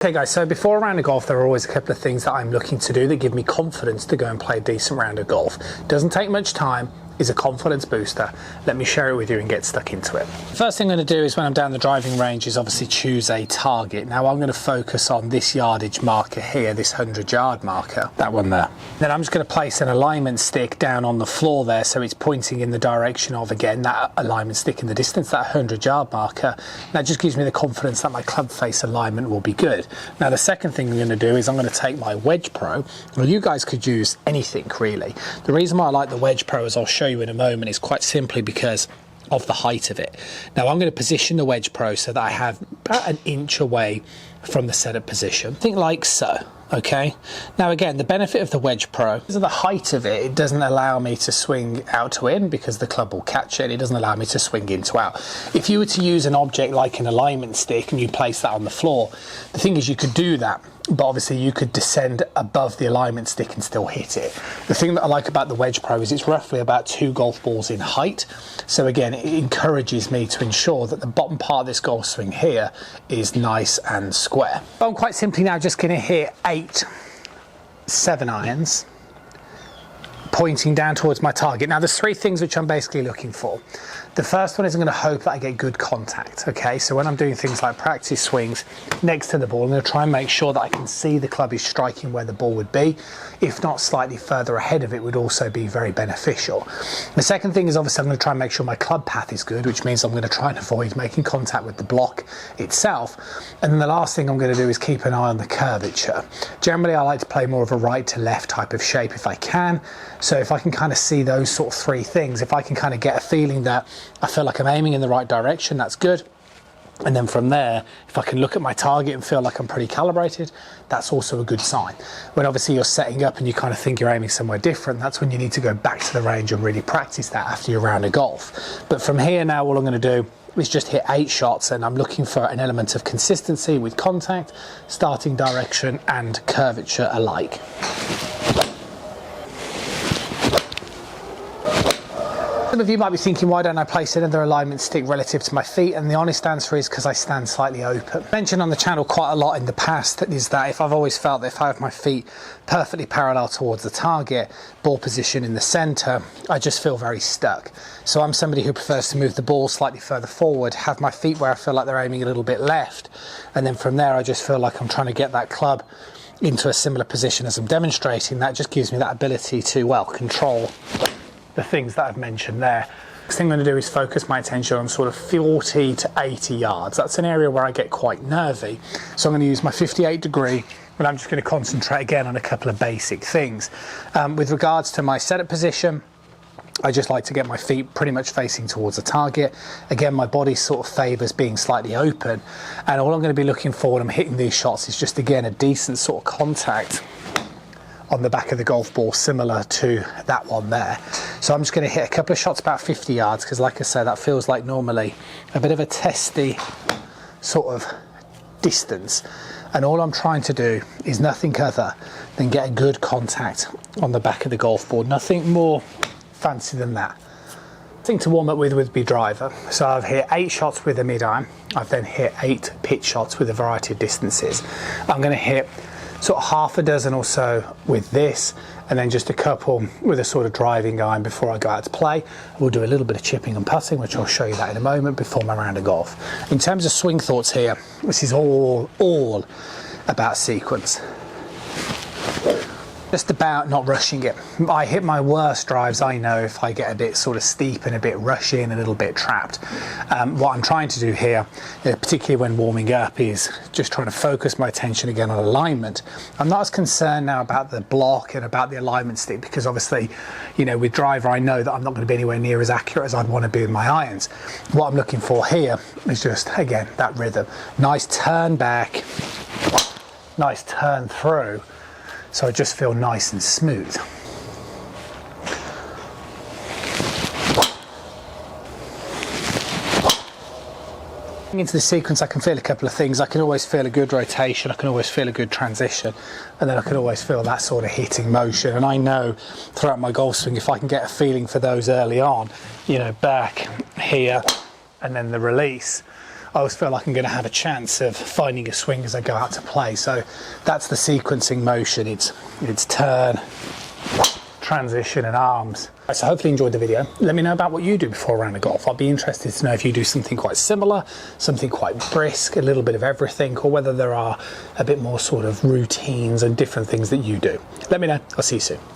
Okay guys, so before a round of golf there are always a couple of things that I'm looking to do that give me confidence to go and play a decent round of golf. Doesn't take much time, is a confidence booster. Let me share it with you and get stuck into it. First thing I'm going to do is when I'm down the driving range is obviously choose a target. Now I'm going to focus on this yardage marker here, this 100-yard marker, that one there. Then I'm just going to place an alignment stick down on the floor there so it's pointing in the direction of, again, that alignment stick in the distance, that 100-yard marker. That just gives me the confidence that my club face alignment will be good. Now the second thing I'm going to do is I'm going to take my Wedge Pro. Well, you guys could use anything really. The reason why I like the Wedge Pro, as I'll show you in a moment, is quite simply because of the height of it. Now I'm going to position the Wedge Pro so that I have about an inch away from the setup position. Think like so. Okay, now again, the benefit of the Wedge Pro, because of the height of it, it doesn't allow me to swing out to in because the club will catch it. It doesn't allow me to swing in to out. If you were to use an object like an alignment stick and you place that on the floor, the thing is you could do that, but obviously you could descend above the alignment stick and still hit it. The thing that I like about the Wedge Pro is it's roughly about 2 golf balls in height. So again, it encourages me to ensure that the bottom part of this golf swing here is nice and square. So I'm quite simply now just going to hit 8 7-irons pointing down towards my target. Now there's 3 things which I'm basically looking for. The first one is I'm going to hope that I get good contact. Okay, so when I'm doing things like practice swings next to the ball, I'm going to try and make sure that I can see the club is striking where the ball would be. If not, slightly further ahead of it would also be very beneficial. The second thing is obviously I'm going to try and make sure my club path is good, which means I'm going to try and avoid making contact with the block itself. And then the last thing I'm going to do is keep an eye on the curvature. Generally I like to play more of a right to left type of shape if I can. So if I can kind of see those sort of 3 things, if I can kind of get a feeling that I feel like I'm aiming in the right direction, that's good. And then from there, if I can look at my target and feel like I'm pretty calibrated, that's also a good sign. When obviously you're setting up and you kind of think you're aiming somewhere different, that's when you need to go back to the range and really practice that after your round of golf. But from here now, all I'm going to do is just hit 8 shots, and I'm looking for an element of consistency with contact, starting direction and curvature alike. Some of you might be thinking, why don't I place another alignment stick relative to my feet? And the honest answer is because I stand slightly open. Mentioned on the channel quite a lot in the past is that if I've always felt that if I have my feet perfectly parallel towards the target, ball position in the center, I just feel very stuck. So I'm somebody who prefers to move the ball slightly further forward, have my feet where I feel like they're aiming a little bit left. And then from there, I just feel like I'm trying to get that club into a similar position as I'm demonstrating. That just gives me that ability to, well, control the things that I've mentioned there. Next thing I'm going to do is focus my attention on sort of 40 to 80 yards. That's an area where I get quite nervy. So I'm going to use my 58 degree, and I'm just going to concentrate again on a couple of basic things. With regards to my setup position, I just like to get my feet pretty much facing towards the target. Again, my body sort of favours being slightly open, and all I'm going to be looking for when I'm hitting these shots is just, again, a decent sort of contact on the back of the golf ball, similar to that one there. So I'm just going to hit a couple of shots about 50 yards because, like I said, that feels like normally a bit of a testy sort of distance. And all I'm trying to do is nothing other than get a good contact on the back of the golf ball. Nothing more fancy than that. Thing to warm up with would be driver. So I've hit 8 shots with a mid-iron. I've then hit 8 pitch shots with a variety of distances. I'm going to hit sort of half a dozen or so with this, and then just a couple with a sort of driving iron before I go out to play. We'll do a little bit of chipping and putting, which I'll show you that in a moment before my round of golf. In terms of swing thoughts here, this is all about sequence. Just about not rushing it. I hit my worst drives, I know, if I get a bit sort of steep and a bit rushy and a little bit trapped. What I'm trying to do here, particularly when warming up, is just trying to focus my attention again on alignment. I'm not as concerned now about the block and about the alignment stick because obviously, you know, with driver I know that I'm not going to be anywhere near as accurate as I'd want to be with my irons. What I'm looking for here is just, again, that rhythm. Nice turn back, nice turn through. So I just feel nice and smooth. Into the sequence I can feel a couple of things. I can always feel a good rotation, I can always feel a good transition, and then I can always feel that sort of hitting motion. And I know throughout my golf swing, if I can get a feeling for those early on, you know, back here and then the release, I always feel like I'm going to have a chance of finding a swing as I go out to play. So that's the sequencing motion. It's turn, transition and arms. So hopefully you enjoyed the video. Let me know about what you do before a round of golf. I'd be interested to know if you do something quite similar, something quite brisk, a little bit of everything, or whether there are a bit more sort of routines and different things that you do. Let me know. I'll see you soon.